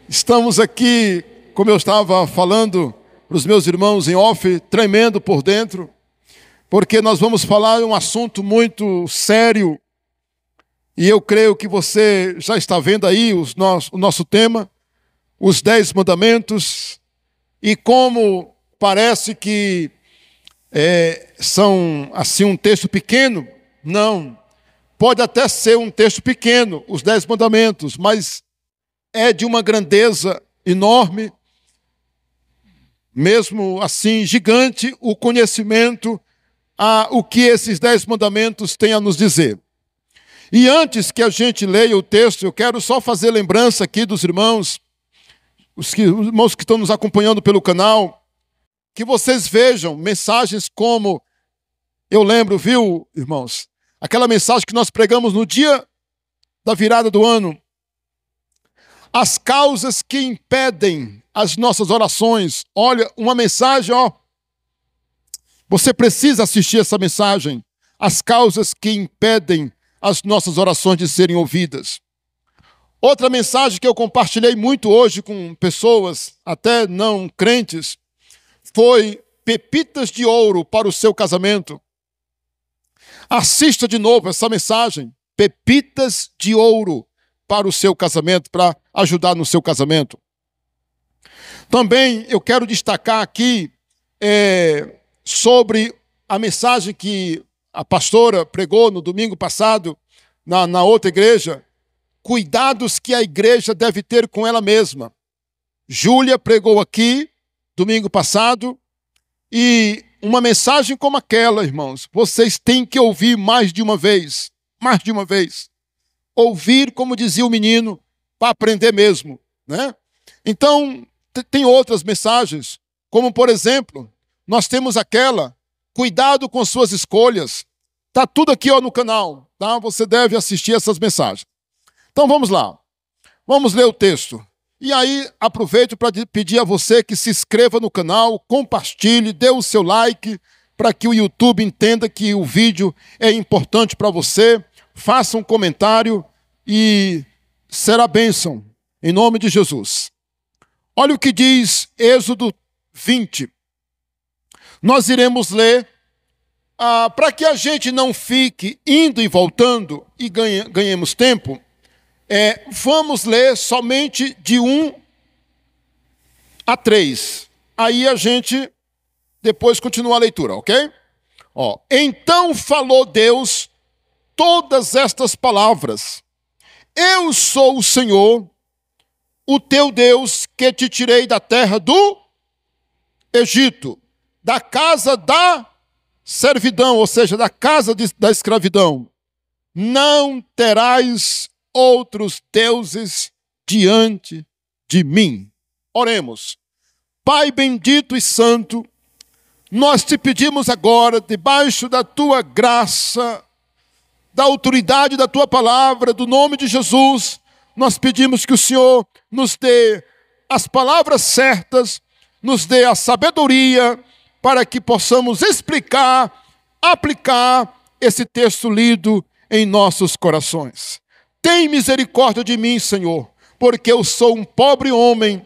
Estamos aqui, como eu estava falando para os meus irmãos em off, tremendo por dentro, porque nós vamos falar de um assunto muito sério, e eu creio que você já está vendo aí o nosso tema, os 10 mandamentos, e como parece que são assim um texto pequeno, não, pode até ser um texto pequeno, os 10 mandamentos, mas é de uma grandeza enorme, mesmo assim gigante, o conhecimento o que esses 10 mandamentos têm a nos dizer. E antes que a gente leia o texto, eu quero só fazer lembrança aqui dos irmãos, os irmãos que estão nos acompanhando pelo canal, que vocês vejam mensagens como, eu lembro, viu, irmãos, aquela mensagem que nós pregamos no dia da virada do ano, as causas que impedem as nossas orações. Olha, uma mensagem, você precisa assistir essa mensagem. As causas que impedem as nossas orações de serem ouvidas. Outra mensagem que eu compartilhei muito hoje com pessoas, até não crentes, foi pepitas de ouro para o seu casamento. Assista de novo essa mensagem, pepitas de ouro para o seu casamento, para ajudar no seu casamento. Também eu quero destacar aqui sobre a mensagem que a pastora pregou no domingo passado, na outra igreja, cuidados que a igreja deve ter com ela mesma. Júlia pregou aqui, domingo passado, e uma mensagem como aquela, irmãos, vocês têm que ouvir mais de uma vez, Ouvir, como dizia o menino, para aprender mesmo, né? Então, tem outras mensagens, como por exemplo, nós temos aquela, cuidado com suas escolhas. Está tudo aqui no canal, tá? Você deve assistir essas mensagens. Então vamos lá, vamos ler o texto. E aí aproveito para pedir a você que se inscreva no canal, compartilhe, dê o seu like, para que o YouTube entenda que o vídeo é importante para você. Faça um comentário e será bênção, em nome de Jesus. Olha o que diz Êxodo 20. Nós iremos ler, para que a gente não fique indo e voltando e ganhemos tempo, vamos ler somente de 1 a 3. Aí a gente depois continua a leitura, ok? Então falou Deus todas estas palavras. Eu sou o Senhor, o teu Deus, que te tirei da terra do Egito, da casa da servidão, ou seja, da casa da escravidão. Não terás outros deuses diante de mim. Oremos. Pai bendito e santo, nós te pedimos agora, debaixo da tua graça, da autoridade da tua palavra, do nome de Jesus, nós pedimos que o Senhor nos dê as palavras certas, nos dê a sabedoria, para que possamos explicar, aplicar esse texto lido em nossos corações. Tem misericórdia de mim, Senhor, porque eu sou um pobre homem,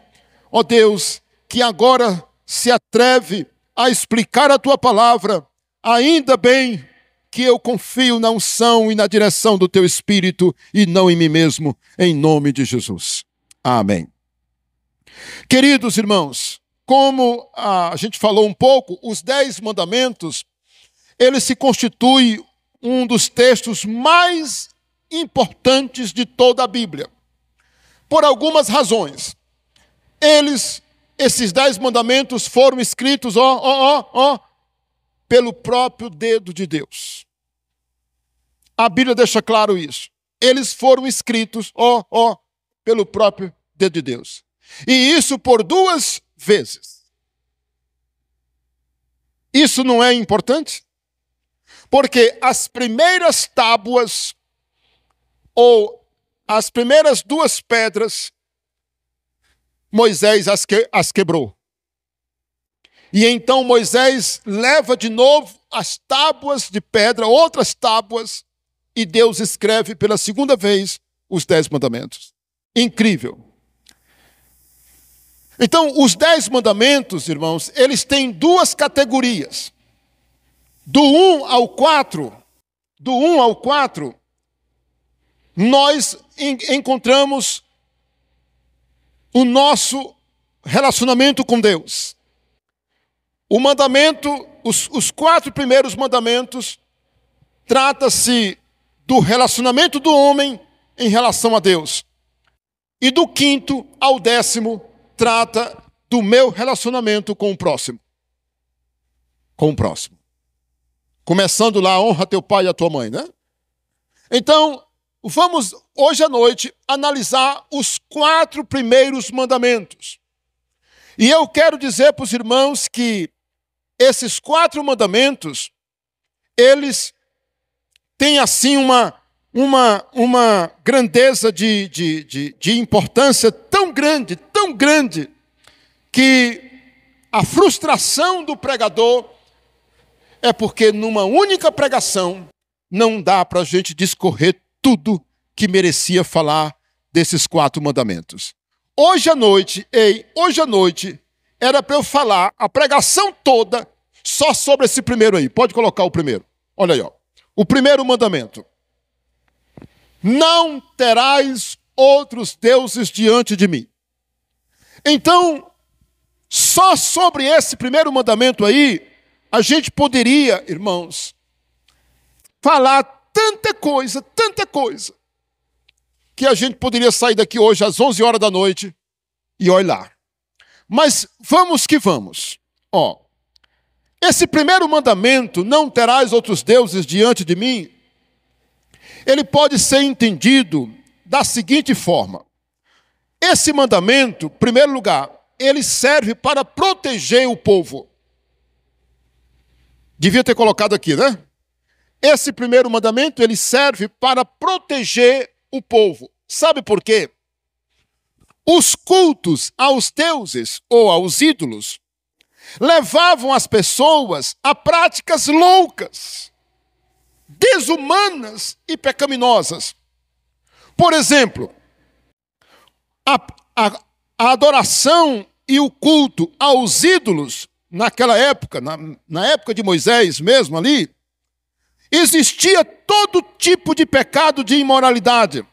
ó Deus, que agora se atreve a explicar a tua palavra. Ainda bem que eu confio na unção e na direção do teu Espírito e não em mim mesmo, em nome de Jesus. Amém. Queridos irmãos, como a gente falou um pouco, os 10 mandamentos, eles se constituem um dos textos mais importantes de toda a Bíblia. Por algumas razões. Esses 10 mandamentos foram escritos, pelo próprio dedo de Deus. A Bíblia deixa claro isso. Eles foram escritos, pelo próprio dedo de Deus. E isso por 2 vezes. Isso não é importante? Porque as primeiras tábuas, ou as primeiras 2 pedras, Moisés as quebrou. E então Moisés leva de novo as tábuas de pedra, outras tábuas, e Deus escreve pela segunda vez os 10 mandamentos. incrível. Então, os 10 mandamentos, irmãos, eles têm duas categorias. Do 1 ao 4, nós encontramos o nosso relacionamento com Deus. O mandamento, os 4 primeiros mandamentos, trata-se do relacionamento do homem em relação a Deus. E do 5º ao 10º, trata do meu relacionamento com o próximo. Com o próximo. Começando lá, honra teu pai e a tua mãe, né? Então, vamos hoje à noite analisar os 4 primeiros mandamentos. E eu quero dizer para os irmãos que esses 4 mandamentos, eles têm assim uma grandeza de importância tão grande, que a frustração do pregador é porque numa única pregação não dá para a gente discorrer tudo que merecia falar desses 4 mandamentos. Hoje à noite, era para eu falar a pregação toda só sobre esse primeiro aí. Pode colocar o primeiro. Olha aí, ó. O primeiro mandamento. Não terás outros deuses diante de mim. Então, só sobre esse primeiro mandamento aí, a gente poderia, irmãos, falar tanta coisa, que a gente poderia sair daqui hoje às 11 horas da noite e olhar. Mas vamos que vamos. Ó, esse primeiro mandamento, não terás outros deuses diante de mim, ele pode ser entendido da seguinte forma. Esse mandamento, em primeiro lugar, ele serve para proteger o povo. Devia ter colocado aqui, né? Esse primeiro mandamento, ele serve para proteger o povo. Sabe por quê? Os cultos aos deuses ou aos ídolos levavam as pessoas a práticas loucas, desumanas e pecaminosas. Por exemplo, a adoração e o culto aos ídolos, naquela época, na época de Moisés mesmo ali, existia todo tipo de pecado de imoralidade,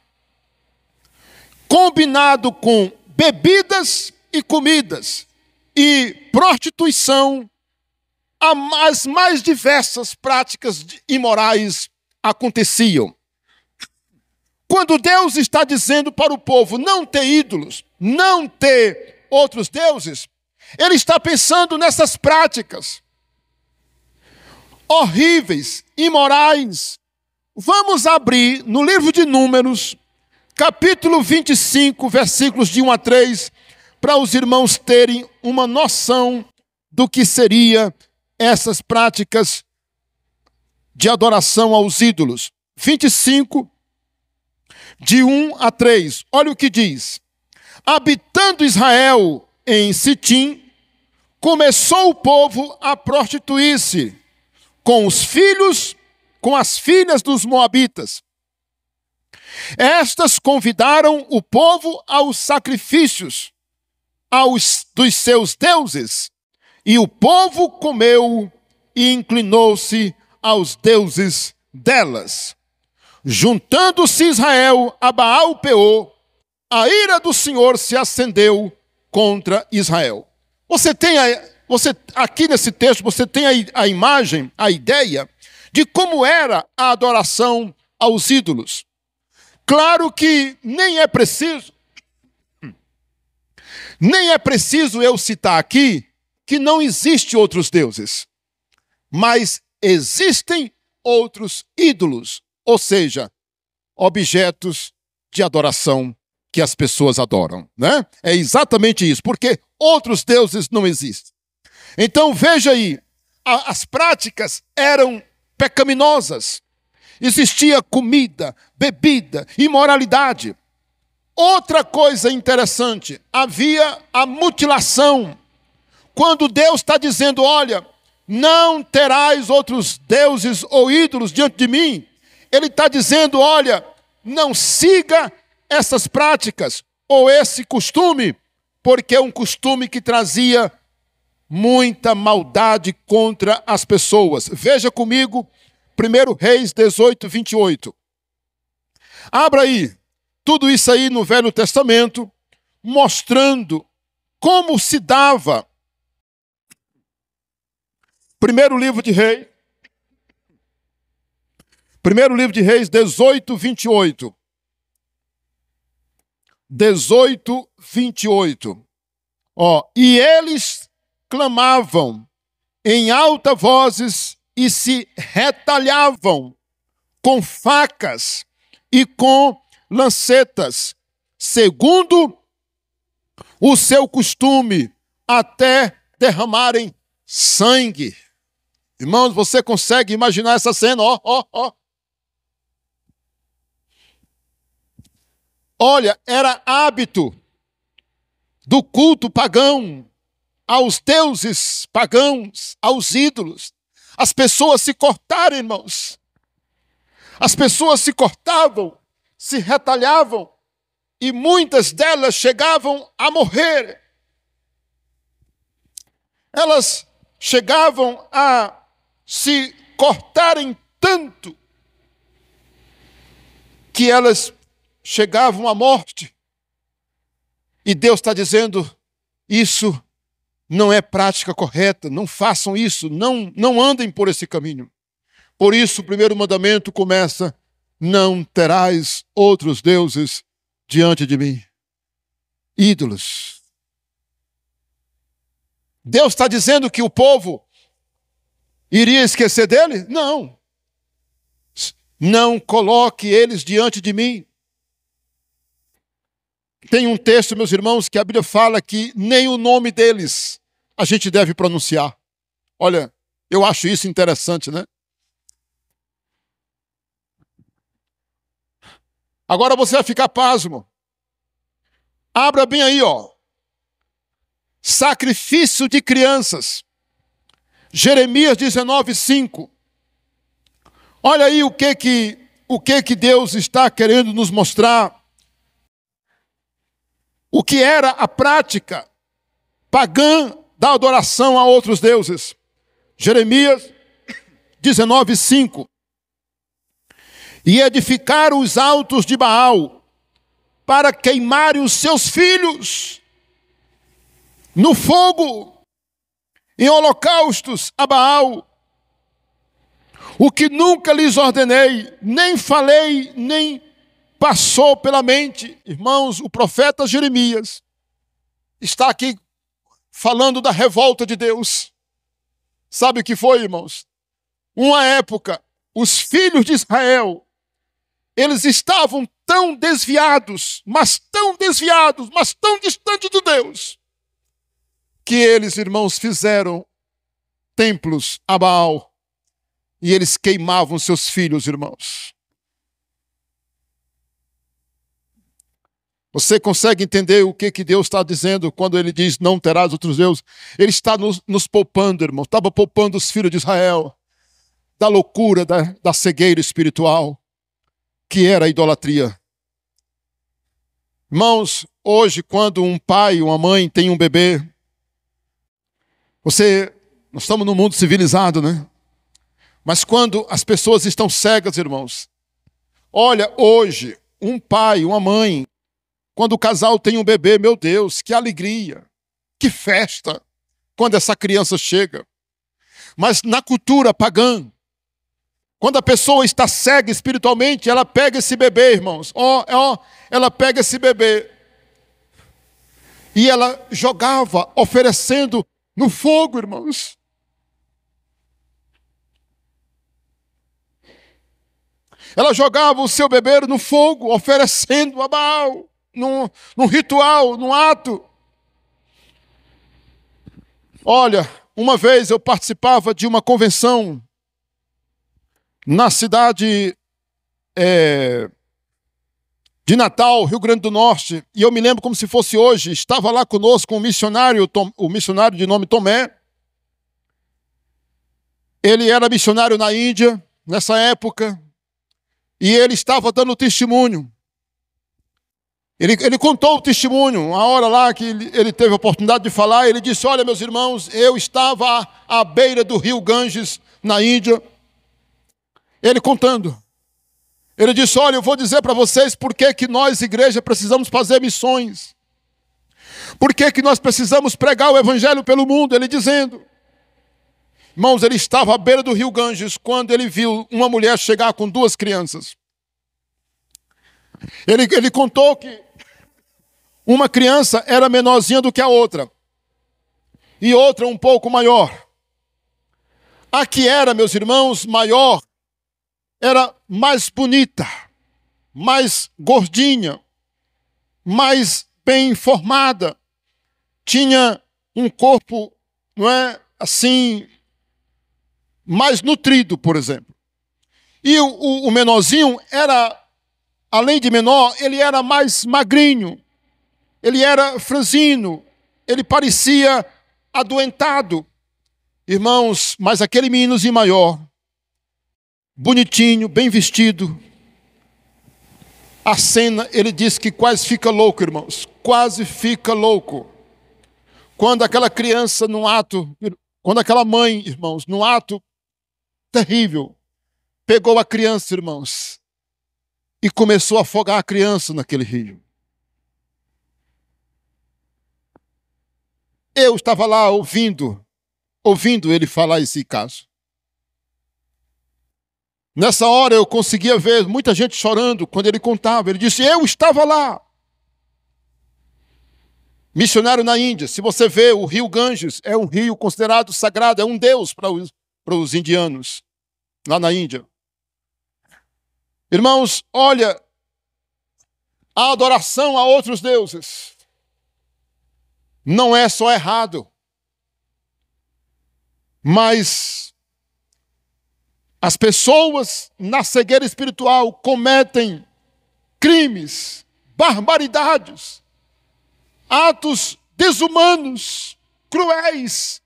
combinado com bebidas e comidas, e prostituição, as mais diversas práticas imorais aconteciam. Quando Deus está dizendo para o povo não ter ídolos, não ter outros deuses, Ele está pensando nessas práticas horríveis, imorais. Vamos abrir no livro de Números, capítulo 25, versículos de 1 a 3, para os irmãos terem uma noção do que seria essas práticas de adoração aos ídolos. 25, de 1 a 3. Olha o que diz. Habitando Israel em Sitim, começou o povo a prostituir-se com os filhos, com as filhas dos moabitas. Estas convidaram o povo aos sacrifícios dos seus deuses, e o povo comeu e inclinou-se aos deuses delas. Juntando-se Israel a Baal-peor, a ira do Senhor se acendeu contra Israel. Aqui nesse texto, você tem a imagem, a ideia de como era a adoração aos ídolos. Claro que nem é preciso eu citar aqui que não existe outros deuses, mas existem outros ídolos, ou seja, objetos de adoração que as pessoas adoram, né? É exatamente isso, porque outros deuses não existem. Então veja aí, as práticas eram pecaminosas. Existia comida, bebida, imoralidade. Outra coisa interessante, havia a mutilação. Quando Deus está dizendo, olha, não terás outros deuses ou ídolos diante de mim, Ele está dizendo, olha, não siga essas práticas. ou esse costume, porque é um costume que trazia muita maldade contra as pessoas. Veja comigo 1 Reis 18, 28. Abra aí, tudo isso aí no Velho Testamento, mostrando como se dava. Primeiro livro de Reis, 18, 28. 18, 28. E eles clamavam em alta vozes e se retalhavam com facas e com lancetas, segundo o seu costume, até derramarem sangue. Irmãos, você consegue imaginar essa cena? Olha, era hábito do culto pagão aos deuses pagãos, aos ídolos. As pessoas se cortaram, irmãos. As pessoas se cortavam, se retalhavam, e muitas delas chegavam a morrer. Elas chegavam a se cortarem tanto que elas chegavam à morte. E Deus está dizendo, isso não é prática correta, não façam isso, não andem por esse caminho. Por isso o primeiro mandamento começa, não terás outros deuses diante de mim. Ídolos. Deus está dizendo que o povo iria esquecer dele? Não. Não coloque eles diante de mim. Tem um texto, meus irmãos, que a Bíblia fala que nem o nome deles a gente deve pronunciar. Olha, eu acho isso interessante, né? Agora você vai ficar pasmo. Abra bem aí, sacrifício de crianças. Jeremias 19, 5. Olha aí o que Deus está querendo nos mostrar. O que era a prática pagã da adoração a outros deuses. Jeremias 19, 5. E edificaram os altos de Baal, para queimarem os seus filhos no fogo, em holocaustos a Baal, o que nunca lhes ordenei, nem falei, nem passou pela mente. Irmãos, o profeta Jeremias está aqui falando da revolta de Deus. Sabe o que foi, irmãos? Uma época, os filhos de Israel, eles estavam tão desviados, mas tão distantes de Deus, que eles, irmãos, fizeram templos a Baal e eles queimavam seus filhos, irmãos. Você consegue entender o que Deus está dizendo quando Ele diz, não terás outros deuses? Ele está nos poupando, irmãos. Estava poupando os filhos de Israel da loucura, da cegueira espiritual, que era a idolatria. Irmãos, hoje, quando um pai, uma mãe tem um bebê, nós estamos num mundo civilizado, né? Mas quando as pessoas estão cegas, irmãos, olha, hoje, um pai, uma mãe, quando o casal tem um bebê, meu Deus, que alegria, que festa, quando essa criança chega. Mas na cultura pagã, quando a pessoa está cega espiritualmente, ela pega esse bebê, irmãos, ela pega esse bebê e ela jogava, oferecendo no fogo, irmãos. Ela jogava o seu bebê no fogo, oferecendo a Baal. Num ritual, num ato. Olha, uma vez eu participava de uma convenção na cidade de Natal, Rio Grande do Norte, e eu me lembro como se fosse hoje. Estava lá conosco um missionário, o missionário de nome Tomé. Ele era missionário na Índia, nessa época, e ele estava dando testemunho. Ele contou o testemunho, a hora lá que ele teve a oportunidade de falar, ele disse, olha, meus irmãos, eu estava à beira do rio Ganges, na Índia. Ele contando. Ele disse, olha, eu vou dizer para vocês por que nós, igreja, precisamos fazer missões. Por que nós precisamos pregar o evangelho pelo mundo? Ele dizendo. Irmãos, ele estava à beira do rio Ganges quando ele viu uma mulher chegar com 2 crianças. Ele contou que uma criança era menorzinha do que a outra. E outra um pouco maior. A que era, meus irmãos, maior, era mais bonita, mais gordinha, mais bem formada. Tinha um corpo, não é, assim, mais nutrido, por exemplo. E o menorzinho era, além de menor, ele era mais magrinho. Ele era franzino, ele parecia adoentado. Irmãos, mas aquele meninozinho maior, bonitinho, bem vestido, a cena, ele disse que quase fica louco, irmãos, quase fica louco. Quando aquela criança num ato, quando aquela mãe, irmãos, num ato terrível, pegou a criança, irmãos, e começou a afogar a criança naquele rio. Eu estava lá ouvindo ele falar esse caso. Nessa hora eu conseguia ver muita gente chorando quando ele contava. Ele disse, eu estava lá. Missionário na Índia. Se você vê, o rio Ganges é um rio considerado sagrado, é um deus para os indianos, lá na Índia. Irmãos, olha, a adoração a outros deuses não é só errado, mas as pessoas na cegueira espiritual cometem crimes, barbaridades, atos desumanos, cruéis,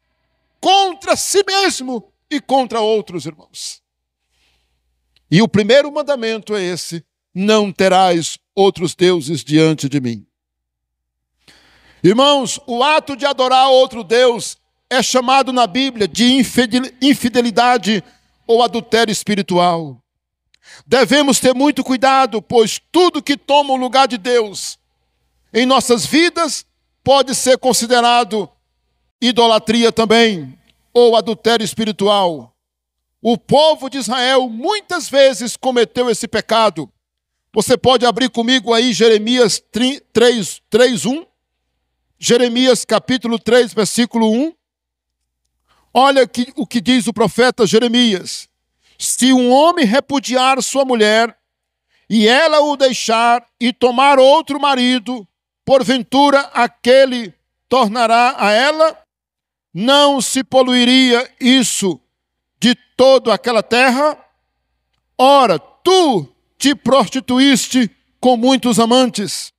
contra si mesmo e contra outros, irmãos. E o primeiro mandamento é esse: não terás outros deuses diante de mim. Irmãos, o ato de adorar outro Deus é chamado na Bíblia de infidelidade ou adultério espiritual. Devemos ter muito cuidado, pois tudo que toma o lugar de Deus em nossas vidas pode ser considerado idolatria também, ou adultério espiritual. O povo de Israel muitas vezes cometeu esse pecado. Você pode abrir comigo aí Jeremias 3:1. Jeremias capítulo 3, versículo 1. Olha o que diz o profeta Jeremias. Se um homem repudiar sua mulher, e ela o deixar e tomar outro marido, porventura aquele tornará a ela? Não se poluiria isso de toda aquela terra? Ora, tu te prostituíste com muitos amantes,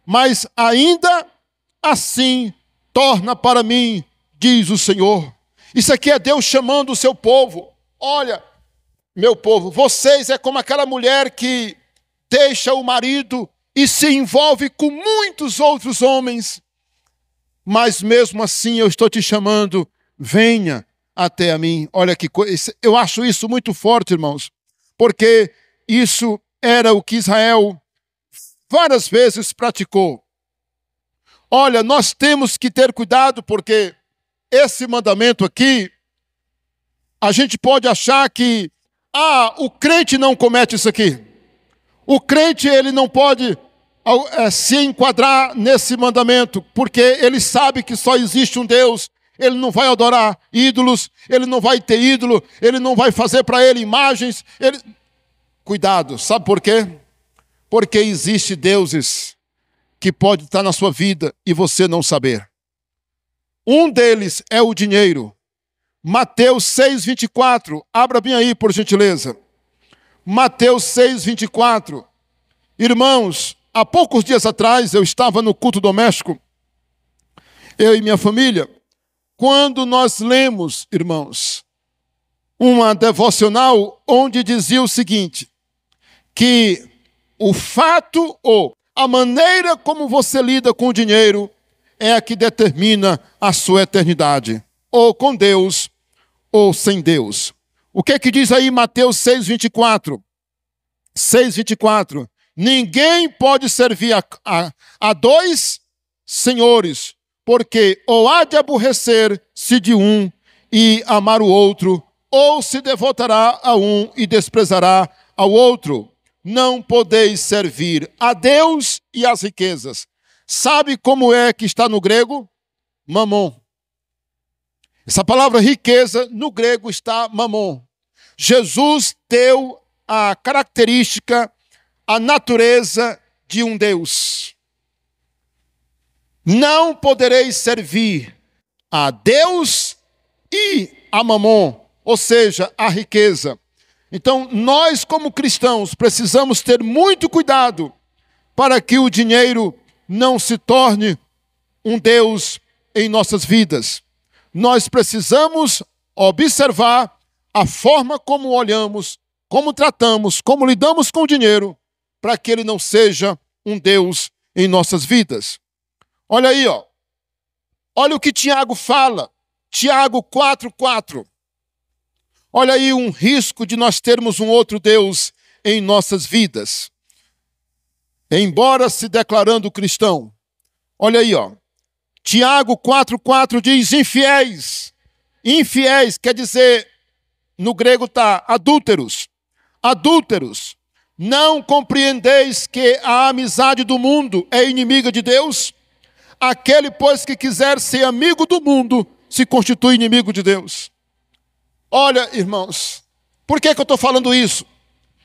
mas ainda assim torna para mim, diz o Senhor. Isso aqui é Deus chamando o seu povo. Olha, meu povo, vocês é como aquela mulher que deixa o marido e se envolve com muitos outros homens. Mas mesmo assim eu estou te chamando, venha até a mim. Olha que coisa, eu acho isso muito forte, irmãos, porque isso era o que Israel várias vezes praticou. Olha, nós temos que ter cuidado, porque esse mandamento aqui, a gente pode achar que, o crente não comete isso aqui. O crente, ele não pode se enquadrar nesse mandamento, porque ele sabe que só existe um Deus. Ele não vai adorar ídolos, ele não vai ter ídolo, ele não vai fazer para ele imagens. Cuidado, sabe por quê? Porque existe deuses que pode estar na sua vida e você não saber. Um deles é o dinheiro. Mateus 6:24. Abra bem aí, por gentileza. Mateus 6:24. Irmãos, há poucos dias atrás eu estava no culto doméstico, eu e minha família, quando nós lemos, irmãos, uma devocional onde dizia o seguinte, que o fato ou A maneira como você lida com o dinheiro é a que determina a sua eternidade, ou com Deus, ou sem Deus. O que é que diz aí Mateus 6:24? 6:24. Ninguém pode servir a dois senhores, porque ou há de aborrecer-se de um e amar o outro, ou se devotará a um e desprezará ao outro. Não podeis servir a Deus e às riquezas. Sabe como é que está no grego? Mamon. Essa palavra riqueza, no grego está mamon. Jesus deu a característica, a natureza de um Deus. Não podereis servir a Deus e a mamon, ou seja, a riqueza. Então, nós como cristãos precisamos ter muito cuidado para que o dinheiro não se torne um Deus em nossas vidas. Nós precisamos observar a forma como olhamos, como tratamos, como lidamos com o dinheiro, para que ele não seja um Deus em nossas vidas. Olha aí, ó. Olha o que Tiago fala. Tiago 4:4. Olha aí um risco de nós termos um outro Deus em nossas vidas. Embora se declarando cristão. Olha aí, ó. Tiago 4:4 diz infiéis. Infiéis quer dizer, no grego está adúlteros. Adúlteros. Não compreendeis que a amizade do mundo é inimiga de Deus? Aquele, pois, que quiser ser amigo do mundo, se constitui inimigo de Deus. Olha, irmãos, por que eu estou falando isso?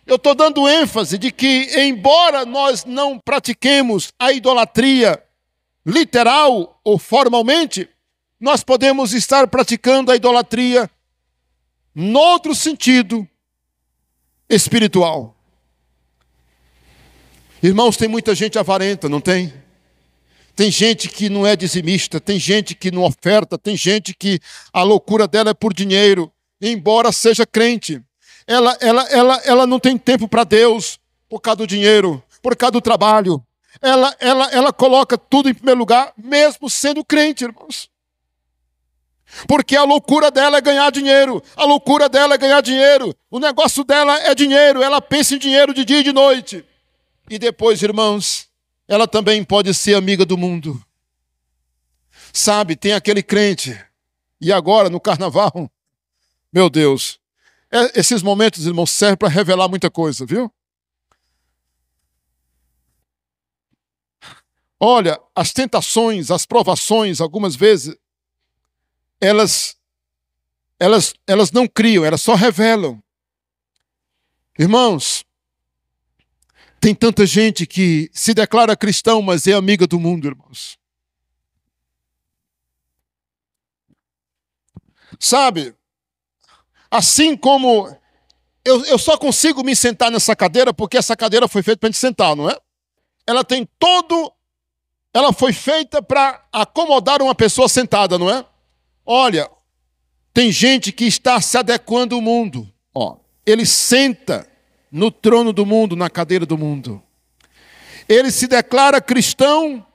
Eu estou dando ênfase de que, embora nós não pratiquemos a idolatria literal ou formalmente, nós podemos estar praticando a idolatria noutro sentido espiritual. Irmãos, tem muita gente avarenta, não tem? Tem gente que não é dizimista, tem gente que não oferta, tem gente que a loucura dela é por dinheiro, embora seja crente. Ela não tem tempo para Deus por causa do dinheiro, por causa do trabalho. Ela coloca tudo em primeiro lugar, mesmo sendo crente, irmãos. Porque a loucura dela é ganhar dinheiro. A loucura dela é ganhar dinheiro. O negócio dela é dinheiro. Ela pensa em dinheiro de dia e de noite. E depois, irmãos, ela também pode ser amiga do mundo. Sabe, tem aquele crente. E agora, no carnaval, meu Deus, esses momentos, irmãos, servem para revelar muita coisa, viu? Olha, as tentações, as provações, algumas vezes, elas não criam, elas só revelam. Irmãos, tem tanta gente que se declara cristão, mas é amiga do mundo, irmãos. Sabe, assim como eu só consigo me sentar nessa cadeira porque essa cadeira foi feita para a gente sentar, não é? Ela foi feita para acomodar uma pessoa sentada, não é? Olha, tem gente que está se adequando ao mundo. Ó, ele senta no trono do mundo, na cadeira do mundo. Ele se declara cristão,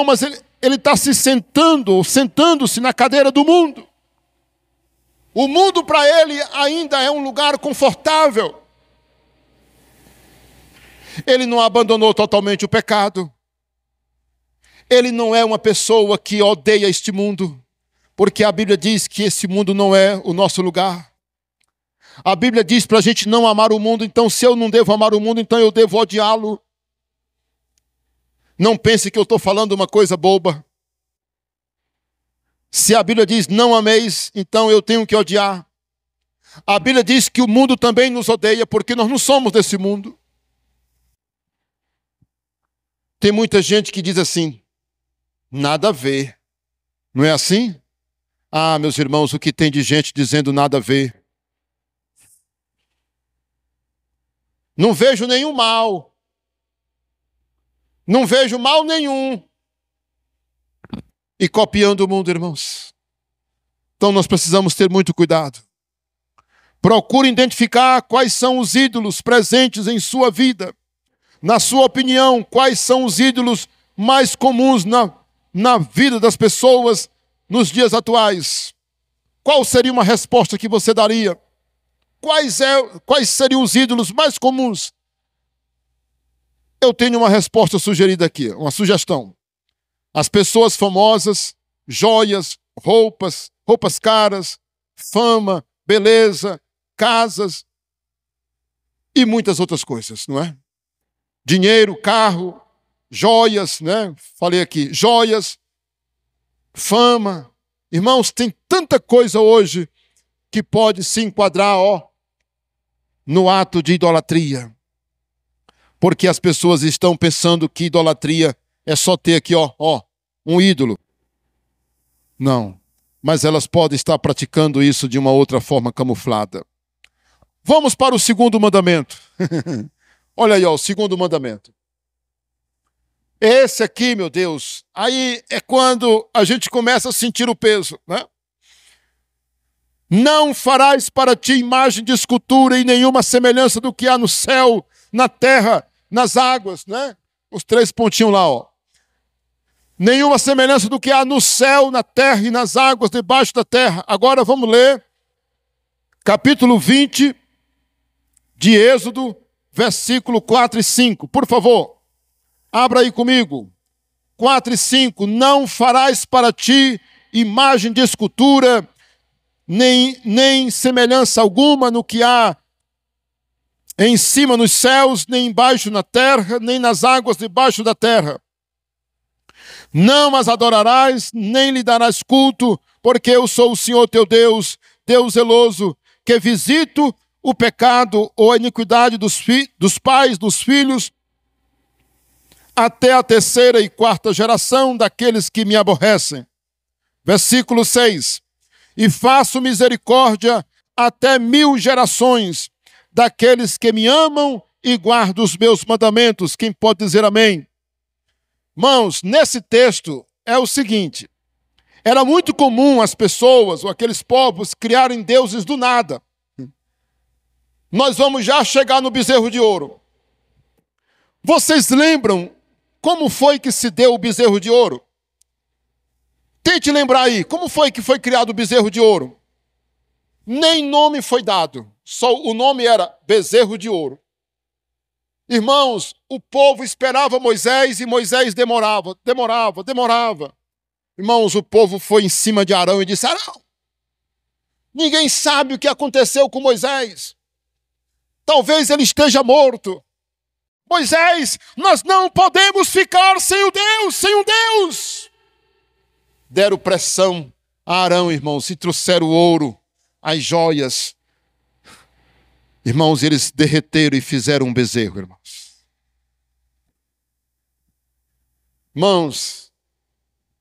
mas ele está se sentando, ou sentando-se na cadeira do mundo. O mundo para ele ainda é um lugar confortável. Ele não abandonou totalmente o pecado. Ele não é uma pessoa que odeia este mundo, porque a Bíblia diz que esse mundo não é o nosso lugar. A Bíblia diz para a gente não amar o mundo, então se eu não devo amar o mundo, então eu devo odiá-lo. Não pense que eu estou falando uma coisa boba. Se a Bíblia diz não ameis, então eu tenho que odiar. A Bíblia diz que o mundo também nos odeia, porque nós não somos desse mundo. Tem muita gente que diz assim, nada a ver. Não é assim? Ah, meus irmãos, o que tem de gente dizendo nada a ver? Não vejo nenhum mal. Não vejo mal nenhum. E copiando o mundo, irmãos. Então nós precisamos ter muito cuidado. Procure identificar quais são os ídolos presentes em sua vida. Na sua opinião, quais são os ídolos mais comuns na vida das pessoas nos dias atuais? Qual seria uma resposta que você daria? Quais seriam os ídolos mais comuns? Eu tenho uma resposta sugerida aqui, uma sugestão. As pessoas famosas, joias, roupas caras, fama, beleza, casas e muitas outras coisas, não é? Dinheiro, carro, joias, né? Falei aqui, joias, fama. Irmãos, tem tanta coisa hoje que pode se enquadrar, no ato de idolatria. Porque as pessoas estão pensando que idolatria é só ter aqui, um ídolo. Não, mas elas podem estar praticando isso de uma outra forma camuflada. Vamos para o segundo mandamento. Olha aí, o segundo mandamento. Esse aqui, meu Deus, aí é quando a gente começa a sentir o peso, né? Não farás para ti imagem de escultura e nenhuma semelhança do que há no céu, na terra, nas águas, né? Os 3 pontinhos lá, Nenhuma semelhança do que há no céu, na terra e nas águas debaixo da terra. Agora vamos ler capítulo 20 de Êxodo, versículo 4 e 5. Por favor, abra aí comigo. 4 e 5. Não farás para ti imagem de escultura, nem semelhança alguma no que há em cima nos céus, nem embaixo na terra, nem nas águas debaixo da terra. Não as adorarás, nem lhe darás culto, porque eu sou o Senhor teu Deus, Deus zeloso, que visito o pecado ou a iniquidade dos pais, dos filhos, até a 3ª e 4ª geração daqueles que me aborrecem. Versículo 6. E faço misericórdia até 1000 gerações daqueles que me amam e guardam os meus mandamentos. Quem pode dizer amém? Irmãos, nesse texto é o seguinte: era muito comum as pessoas ou aqueles povos criarem deuses do nada. Nós vamos já chegar no bezerro de ouro. Vocês lembram como foi que se deu o bezerro de ouro? Tente lembrar aí, como foi que foi criado o bezerro de ouro? Nem nome foi dado, só o nome era bezerro de ouro. Irmãos, o povo esperava Moisés e Moisés demorava. Irmãos, o povo foi em cima de Arão e disse: Arão, ninguém sabe o que aconteceu com Moisés. Talvez ele esteja morto. Moisés, nós não podemos ficar sem um Deus. Deram pressão a Arão, irmãos, e trouxeram o ouro, as joias. Irmãos, eles derreteram e fizeram um bezerro, irmãos. Irmãos,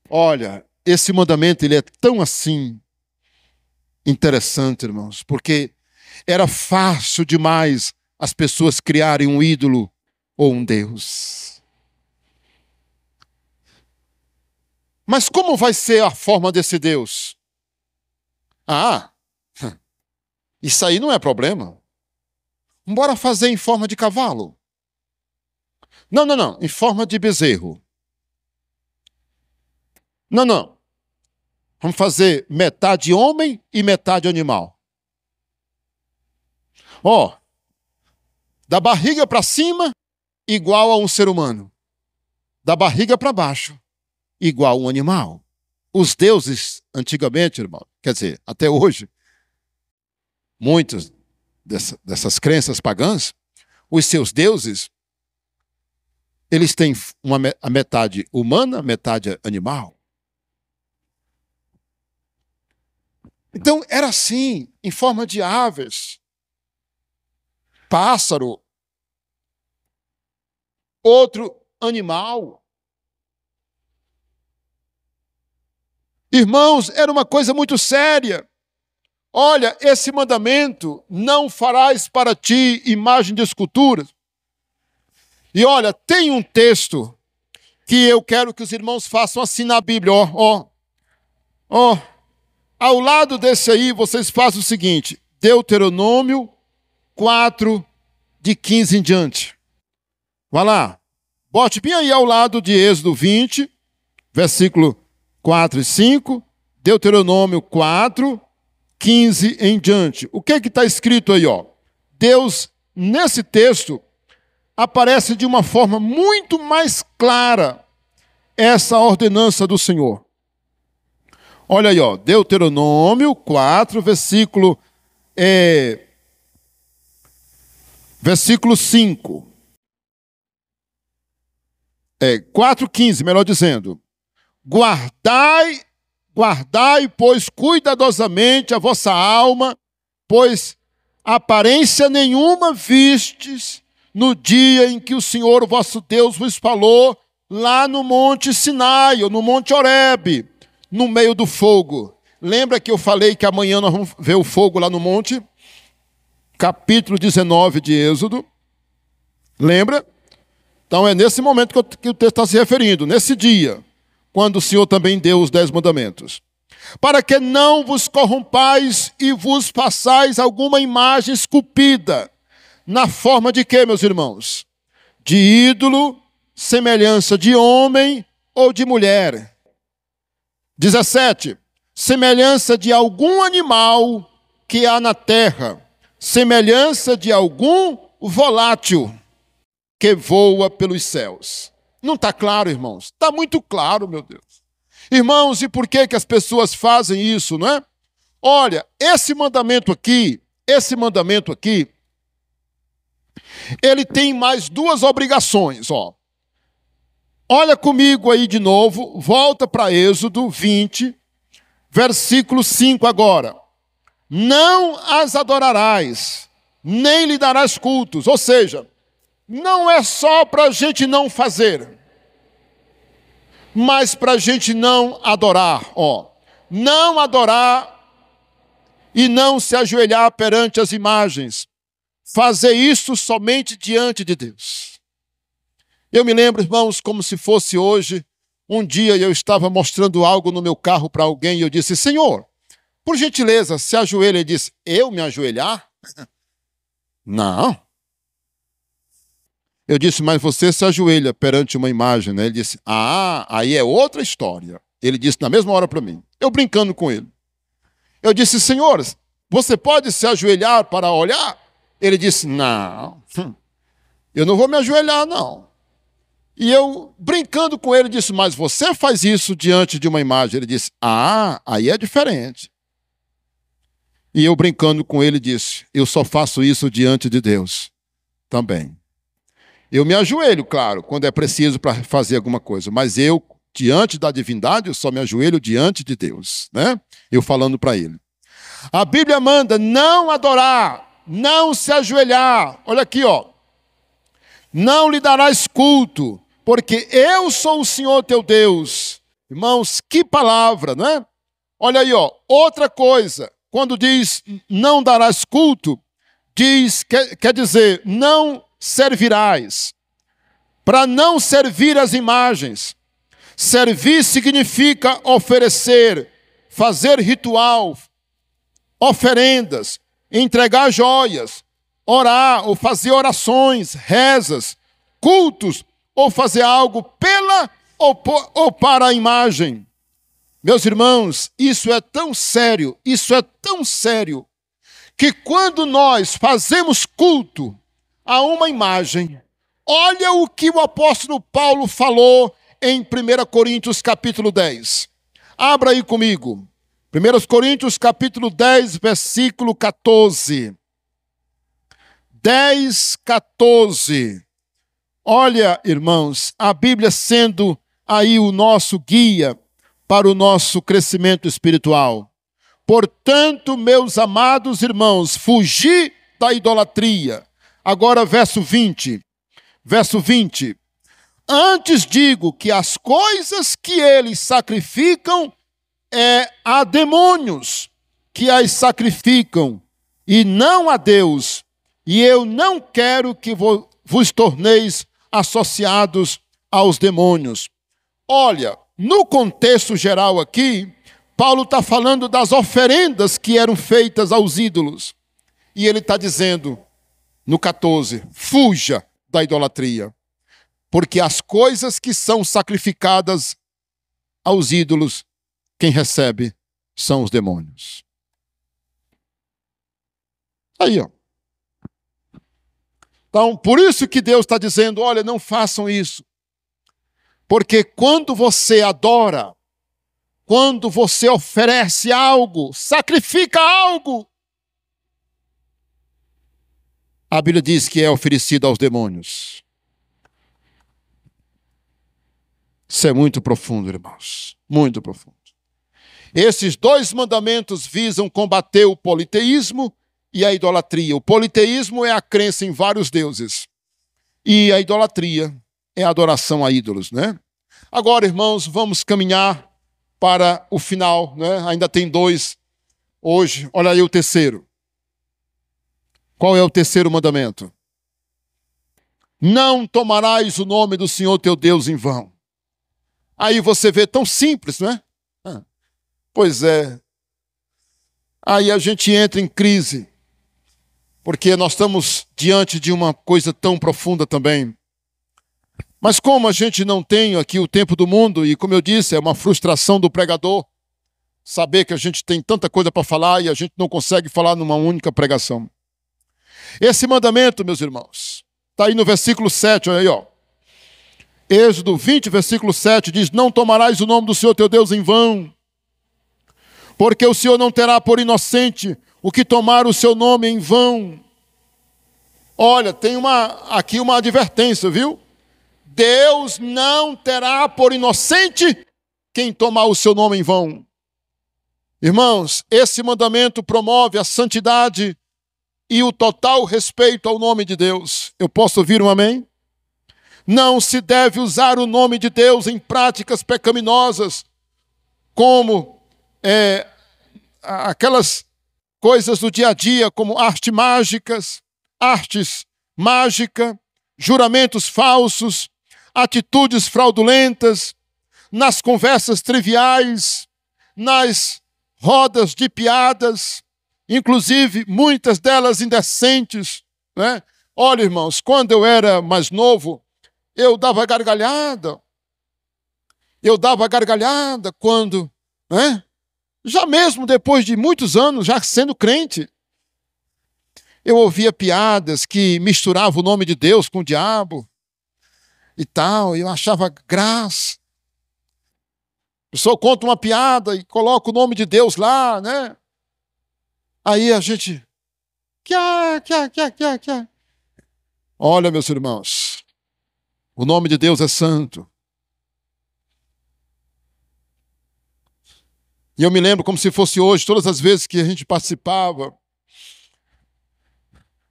olha, esse mandamento ele é tão assim interessante, irmãos, porque era fácil demais as pessoas criarem um ídolo ou um Deus. Mas como vai ser a forma desse Deus? Isso aí não é problema. Bora fazer em forma de cavalo. Não, em forma de bezerro. Não. Vamos fazer metade homem e metade animal. Da barriga para cima, igual a um ser humano. Da barriga para baixo, igual a um animal. Os deuses, antigamente, irmão, quer dizer, até hoje, muitos dessas crenças pagãs, os seus deuses, eles têm a metade humana, metade animal. Então, era assim, em forma de aves, pássaro, outro animal. Irmãos, era uma coisa muito séria. Olha, esse mandamento, não farás para ti imagem de escultura. E olha, tem um texto que eu quero que os irmãos façam assim na Bíblia. Ao lado desse aí, vocês fazem o seguinte: Deuteronômio 4, de 15 em diante. Vá lá. Bote bem aí ao lado de Êxodo 20, versículo 4 e 5, Deuteronômio 4, 15 em diante. O que está escrito aí, ó? Deus, nesse texto, aparece de uma forma muito mais clara essa ordenança do Senhor. Olha aí, ó, Deuteronômio 4, versículo 5. 4:15, melhor dizendo. Guardai, pois, cuidadosamente a vossa alma, pois aparência nenhuma vistes no dia em que o Senhor, o vosso Deus, vos falou lá no Monte Sinai, ou no Monte Horebe, no meio do fogo. Lembra que eu falei que amanhã nós vamos ver o fogo lá no monte? Capítulo 19 de Êxodo. Lembra? Então é nesse momento que o texto está se referindo, nesse dia, quando o Senhor também deu os 10 mandamentos. Para que não vos corrompais e vos façais alguma imagem esculpida, na forma de quê, meus irmãos? De ídolo, semelhança de homem ou de mulher. 17. Semelhança de algum animal que há na terra, semelhança de algum volátil que voa pelos céus. Não está claro, irmãos? Está muito claro, meu Deus. Irmãos, e por que as pessoas fazem isso, não é? Olha, esse mandamento aqui, ele tem mais 2 obrigações, ó. Olha comigo aí de novo, volta para Êxodo 20, versículo 5 agora. Não as adorarás, nem lhe darás cultos. Ou seja, não é só para a gente não fazer, mas para a gente não adorar, ó. Não adorar e não se ajoelhar perante as imagens. Fazer isso somente diante de Deus. Eu me lembro, irmãos, como se fosse hoje, um dia eu estava mostrando algo no meu carro para alguém e eu disse: Senhor, por gentileza, se ajoelha. Ele disse: eu me ajoelhar? Não. Eu disse: mas você se ajoelha perante uma imagem, né? Ele disse: aí é outra história. Ele disse na mesma hora para mim, eu brincando com ele. Eu disse: Senhor, você pode se ajoelhar para olhar? Ele disse: não, eu não vou me ajoelhar, não. E eu, brincando com ele, disse: mas você faz isso diante de uma imagem? Ele disse: aí é diferente. E eu, brincando com ele, disse: eu só faço isso diante de Deus também. Eu me ajoelho, claro, quando é preciso para fazer alguma coisa, mas eu, diante da divindade, eu só me ajoelho diante de Deus, né? Eu falando para ele. A Bíblia manda não adorar, não se ajoelhar. Olha aqui, ó. Não lhe darás culto, porque eu sou o Senhor teu Deus. Irmãos, que palavra, não é? Olha aí, ó. Outra coisa, quando diz não darás culto, quer dizer, não servirás. Para não servir as imagens. Servir significa oferecer, fazer ritual, oferendas, entregar joias, orar ou fazer orações, rezas, cultos, ou fazer algo pela ou para a imagem. Meus irmãos, isso é tão sério, que quando nós fazemos culto a uma imagem, olha o que o apóstolo Paulo falou em 1 Coríntios capítulo 10. Abra aí comigo. 1 Coríntios capítulo 10, versículo 14. 10, 14. Olha, irmãos, a Bíblia sendo aí o nosso guia para o nosso crescimento espiritual. Portanto, meus amados irmãos, fugi da idolatria. Agora, verso 20. Verso 20. Antes digo que as coisas que eles sacrificam a demônios que as sacrificam, e não a Deus. E eu não quero que vos torneis associados aos demônios. Olha, no contexto geral aqui, Paulo está falando das oferendas que eram feitas aos ídolos. E ele está dizendo, no 14, fuja da idolatria. porque as coisas que são sacrificadas aos ídolos, quem recebe são os demônios. Aí, ó. Então, por isso que Deus está dizendo, olha, não façam isso. Porque quando você adora, quando você oferece algo, sacrifica algo, a Bíblia diz que é oferecido aos demônios. Isso é muito profundo, irmãos. Muito profundo. Esses dois mandamentos visam combater o politeísmo e a idolatria. O politeísmo é a crença em vários deuses. E a idolatria é a adoração a ídolos, né? Agora, irmãos, vamos caminhar para o final, né? Ainda tem 2 hoje. Olha aí o terceiro. Qual é o terceiro mandamento? Não tomarás o nome do Senhor teu Deus em vão. Aí você vê, tão simples, não é? Pois é. Aí a gente entra em crise, porque nós estamos diante de uma coisa tão profunda também. Mas como a gente não tem aqui o tempo do mundo, e como eu disse, é uma frustração do pregador, saber que a gente tem tanta coisa para falar e a gente não consegue falar numa única pregação. Esse mandamento, meus irmãos, está aí no versículo 7, olha aí, ó. Êxodo 20, versículo 7, diz, não tomarás o nome do Senhor teu Deus em vão, porque o Senhor não terá por inocente o que tomar o seu nome em vão. Olha, tem aqui uma advertência, viu? Deus não terá por inocente quem tomar o seu nome em vão. Irmãos, esse mandamento promove a santidade e o total respeito ao nome de Deus. Eu posso ouvir um amém? Não se deve usar o nome de Deus em práticas pecaminosas, como aquelas coisas do dia a dia, como artes mágicas, juramentos falsos, atitudes fraudulentas, nas conversas triviais, nas rodas de piadas, inclusive muitas delas indecentes, né? Olha, irmãos, quando eu era mais novo, eu dava gargalhada quando, né? Já mesmo depois de muitos anos, já sendo crente, eu ouvia piadas que misturavam o nome de Deus com o diabo e tal, e eu achava graça. A pessoa conta uma piada e coloca o nome de Deus lá, né? Aí a gente... Olha, meus irmãos, o nome de Deus é santo. E eu me lembro como se fosse hoje, todas as vezes que a gente participava,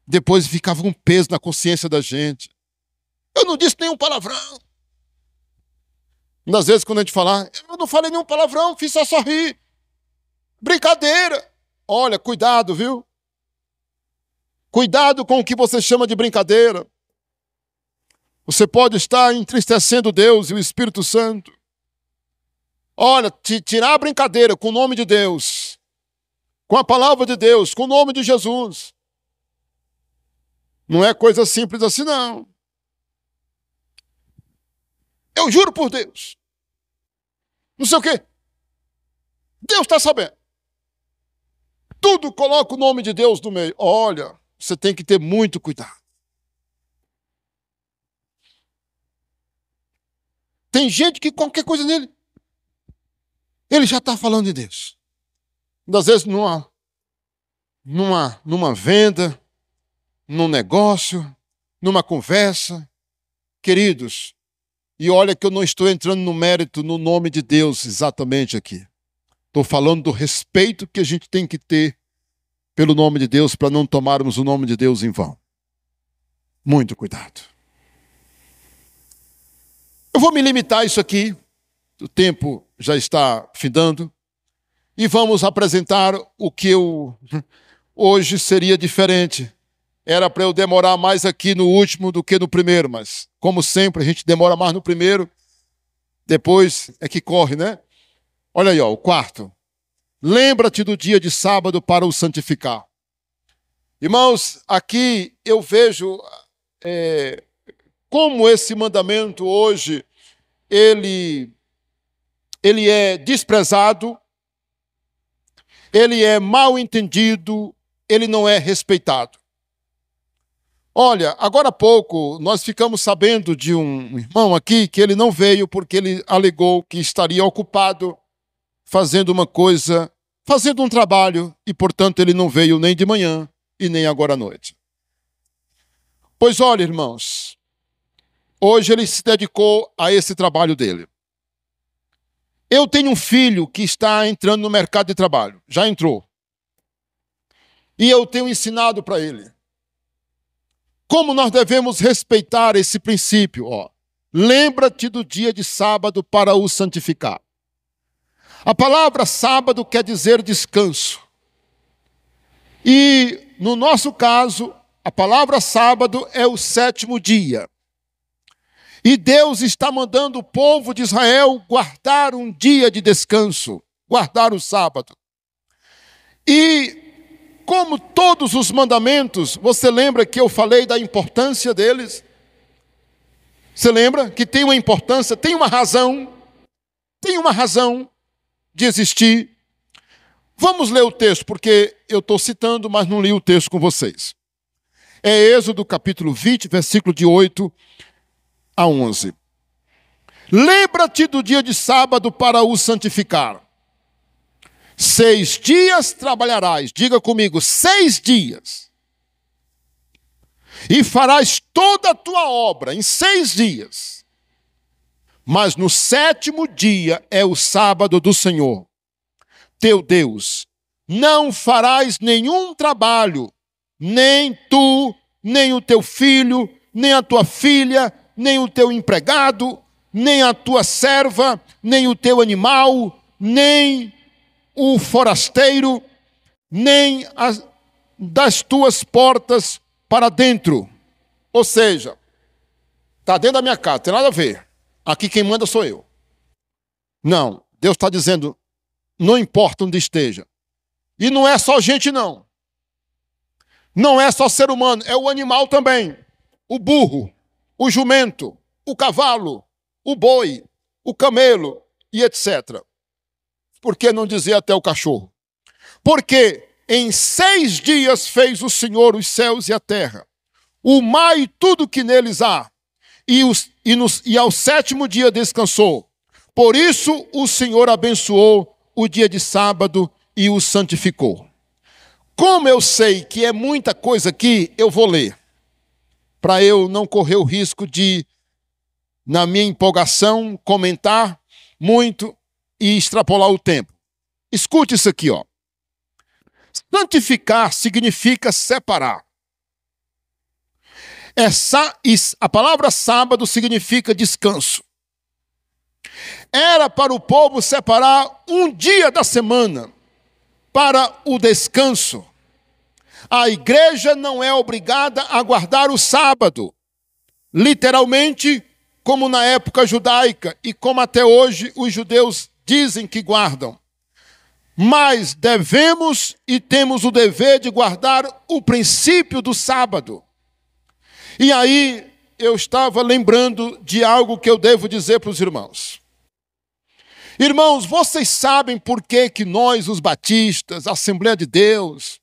depois ficava um peso na consciência da gente. Eu não disse nenhum palavrão. Uma das vezes quando a gente falar, eu não falei nenhum palavrão, fiz só sorrir. Brincadeira. Olha, cuidado, viu? Cuidado com o que você chama de brincadeira. Você pode estar entristecendo Deus e o Espírito Santo. Olha, tirar a brincadeira com o nome de Deus, com a palavra de Deus, com o nome de Jesus. Não é coisa simples assim, não. Eu juro por Deus. Não sei o quê. Deus está sabendo. Tudo coloca o nome de Deus no meio. Olha, você tem que ter muito cuidado. Tem gente que qualquer coisa nele, ele já está falando de Deus. Às vezes numa venda, num negócio, numa conversa. Queridos, e olha que eu não estou entrando no mérito no nome de Deus exatamente aqui. Estou falando do respeito que a gente tem que ter pelo nome de Deus para não tomarmos o nome de Deus em vão. Muito cuidado. Eu vou me limitar a isso aqui. O tempo já está findando. E vamos apresentar o que hoje seria diferente. Era para eu demorar mais aqui no último do que no primeiro, mas, como sempre, a gente demora mais no primeiro, depois é que corre, né? Olha aí, ó, o quarto. Lembra-te do dia de sábado para o santificar. Irmãos, aqui eu vejo como esse mandamento hoje, ele é desprezado, ele é mal entendido, ele não é respeitado. Olha, agora há pouco nós ficamos sabendo de um irmão aqui que ele não veio porque ele alegou que estaria ocupado fazendo uma coisa, fazendo um trabalho, e portanto ele não veio nem de manhã e nem agora à noite. Pois olha, irmãos, hoje ele se dedicou a esse trabalho dele. Eu tenho um filho que está entrando no mercado de trabalho, já entrou. E eu tenho ensinado para ele como nós devemos respeitar esse princípio. Lembra-te do dia de sábado para o santificar. A palavra sábado quer dizer descanso. E, no nosso caso, a palavra sábado é o 7º dia. E Deus está mandando o povo de Israel guardar um dia de descanso, guardar o sábado. E, como todos os mandamentos, você lembra que eu falei da importância deles? Você lembra que tem uma importância, tem uma razão de existir. Vamos ler o texto, porque eu estou citando, mas não li o texto com vocês. É Êxodo capítulo 20, versículo de 8 a 11. Lembra-te do dia de sábado para o santificar. 6 dias trabalharás, diga comigo, 6 dias. E farás toda a tua obra em 6 dias. Mas no 7º dia é o sábado do Senhor, teu Deus. Não farás nenhum trabalho, nem tu, nem o teu filho, nem a tua filha, nem o teu empregado, nem a tua serva, nem o teu animal, nem o forasteiro, nem das tuas portas para dentro. Ou seja, está dentro da minha casa, tem nada a ver. Aqui quem manda sou eu. Não, Deus está dizendo, não importa onde esteja. E não é só gente, não. Não é só ser humano, é o animal também. O burro, o jumento, o cavalo, o boi, o camelo e etc. Por que não dizer até o cachorro? Porque em 6 dias fez o Senhor os céus e a terra, o mar e tudo que neles há, e ao 7º dia descansou. Por isso o Senhor abençoou o dia de sábado e o santificou. Como eu sei que é muita coisa aqui, eu vou ler, para eu não correr o risco de, na minha empolgação, comentar muito e extrapolar o tempo. Escute isso aqui, ó. Santificar significa separar. A palavra sábado significa descanso. Era para o povo separar um dia da semana para o descanso. A igreja não é obrigada a guardar o sábado, literalmente, como na época judaica e como até hoje os judeus dizem que guardam. Mas devemos e temos o dever de guardar o princípio do sábado. E aí eu estava lembrando de algo que eu devo dizer para os irmãos. Irmãos, vocês sabem por que nós, os batistas, a Assembleia de Deus,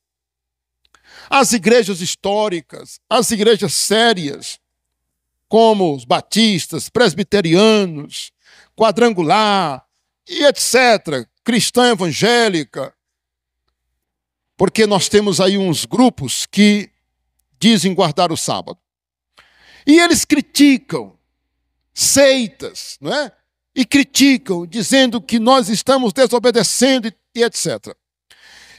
as igrejas históricas, as igrejas sérias, como os batistas, presbiterianos, quadrangular e etc., cristã evangélica, porque nós temos aí uns grupos que dizem guardar o sábado. E eles criticam seitas, não é? E criticam, dizendo que nós estamos desobedecendo e etc.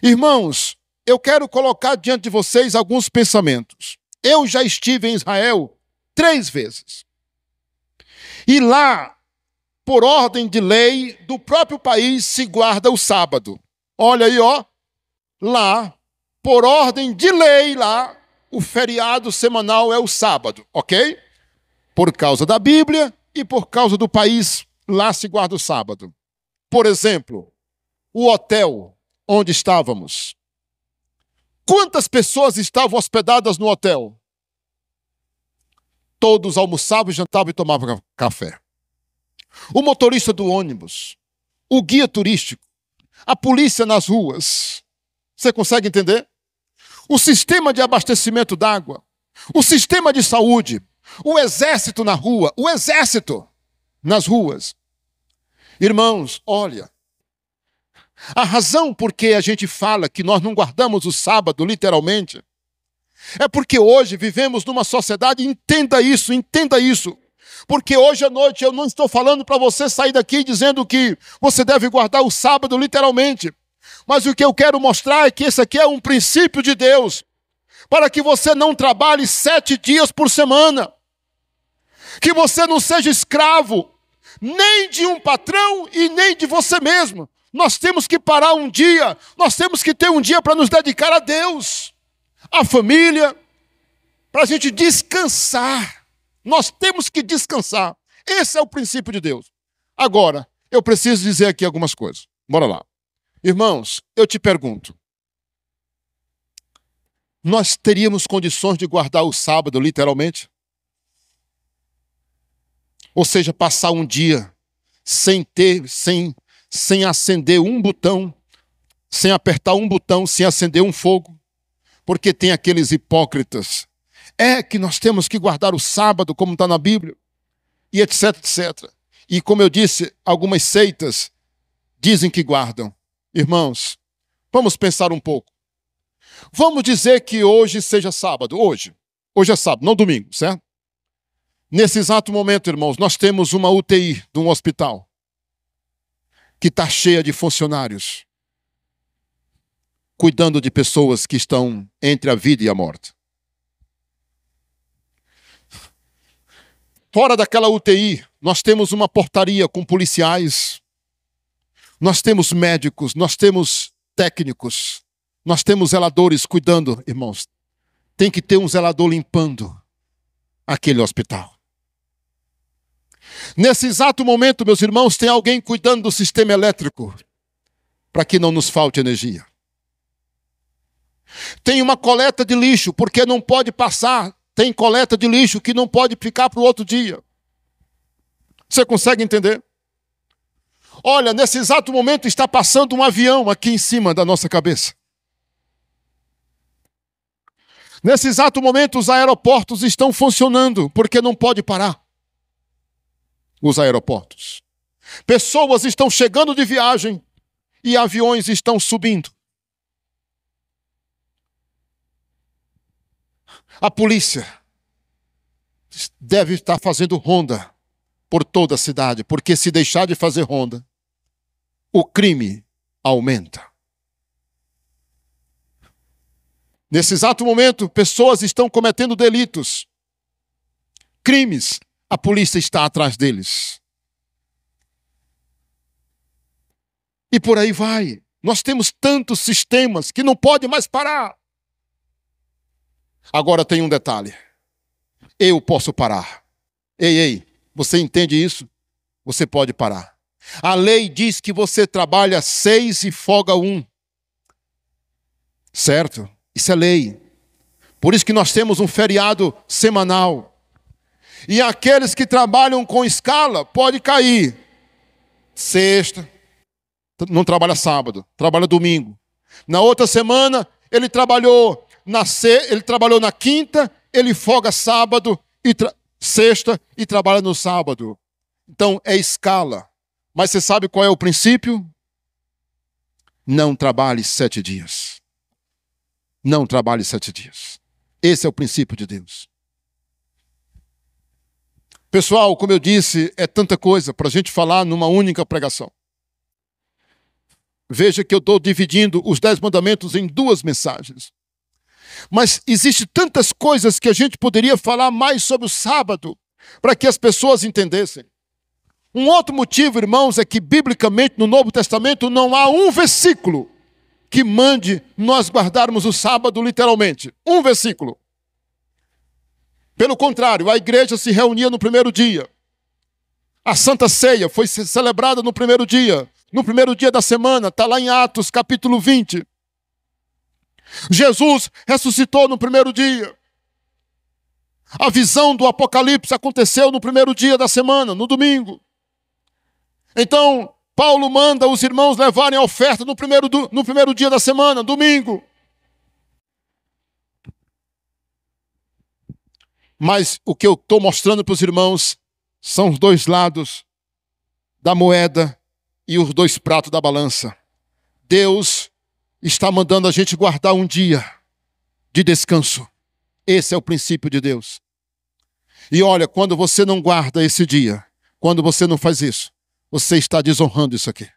Irmãos, eu quero colocar diante de vocês alguns pensamentos. Eu já estive em Israel 3 vezes. E lá, por ordem de lei do próprio país, se guarda o sábado. Olha aí, ó. Lá, por ordem de lei, lá, o feriado semanal é o sábado, ok? Por causa da Bíblia e por causa do país, lá se guarda o sábado. Por exemplo, o hotel onde estávamos. Quantas pessoas estavam hospedadas no hotel? Todos almoçavam, jantavam e tomavam café. O motorista do ônibus, o guia turístico, a polícia nas ruas. Você consegue entender? O sistema de abastecimento d'água, o sistema de saúde, o exército na rua, o exército nas ruas. Irmãos, olha, a razão por que a gente fala que nós não guardamos o sábado, literalmente, é porque hoje vivemos numa sociedade, entenda isso, porque hoje à noite eu não estou falando para você sair daqui dizendo que você deve guardar o sábado, literalmente, mas o que eu quero mostrar é que esse aqui é um princípio de Deus, para que você não trabalhe 7 dias por semana, que você não seja escravo, nem de um patrão e nem de você mesmo. Nós temos que parar um dia, nós temos que ter um dia para nos dedicar a Deus, a família, para a gente descansar. Nós temos que descansar. Esse é o princípio de Deus. Agora, eu preciso dizer aqui algumas coisas. Bora lá. Irmãos, eu te pergunto, nós teríamos condições de guardar o sábado, literalmente? Ou seja, passar um dia sem acender um botão, sem apertar um botão, sem acender um fogo? Porque tem aqueles hipócritas. É que nós temos que guardar o sábado, como está na Bíblia, e etc, etc. E como eu disse, algumas seitas dizem que guardam. Irmãos, vamos pensar um pouco. Vamos dizer que hoje seja sábado, hoje é sábado, não domingo, certo? Nesse exato momento, irmãos, nós temos uma UTI de um hospital que está cheia de funcionários, cuidando de pessoas que estão entre a vida e a morte. Fora daquela UTI, nós temos uma portaria com policiais, nós temos médicos, nós temos técnicos, nós temos zeladores cuidando, irmãos. Tem que ter um zelador limpando aquele hospital. Nesse exato momento, meus irmãos, tem alguém cuidando do sistema elétrico para que não nos falte energia. Tem uma coleta de lixo, porque não pode passar. Tem coleta de lixo que não pode ficar para o outro dia. Você consegue entender? Olha, nesse exato momento está passando um avião aqui em cima da nossa cabeça. Nesse exato momento os aeroportos estão funcionando, porque não pode parar. Os aeroportos. Pessoas estão chegando de viagem e aviões estão subindo. A polícia deve estar fazendo ronda por toda a cidade, porque se deixar de fazer ronda, o crime aumenta. Nesse exato momento, pessoas estão cometendo delitos, crimes. A polícia está atrás deles. E por aí vai. Nós temos tantos sistemas que não pode mais parar. Agora tem um detalhe. Eu posso parar. Ei, você entende isso? Você pode parar. A lei diz que você trabalha 6 e folga 1. Certo? Isso é lei. Por isso que nós temos um feriado semanal. E aqueles que trabalham com escala, pode cair. Sexta, não trabalha sábado, trabalha domingo. Na outra semana, ele trabalhou na quinta, ele folga sábado, sexta e trabalha no sábado. Então, é escala. Mas você sabe qual é o princípio? Não trabalhe 7 dias. Não trabalhe 7 dias. Esse é o princípio de Deus. Pessoal, como eu disse, é tanta coisa para a gente falar numa única pregação. Veja que eu estou dividindo os 10 mandamentos em 2 mensagens. Mas existe tantas coisas que a gente poderia falar mais sobre o sábado, para que as pessoas entendessem. Um outro motivo, irmãos, é que biblicamente no Novo Testamento não há um versículo que mande nós guardarmos o sábado literalmente. Um versículo. Pelo contrário, a igreja se reunia no primeiro dia. A Santa Ceia foi celebrada no primeiro dia da semana, está lá em Atos capítulo 20. Jesus ressuscitou no primeiro dia. A visão do Apocalipse aconteceu no primeiro dia da semana, no domingo. Então, Paulo manda os irmãos levarem a oferta no primeiro dia da semana, domingo. Mas o que eu estou mostrando para os irmãos são os dois lados da moeda e os dois pratos da balança. Deus está mandando a gente guardar um dia de descanso. Esse é o princípio de Deus. E olha, quando você não guarda esse dia, quando você não faz isso, você está desonrando isso aqui.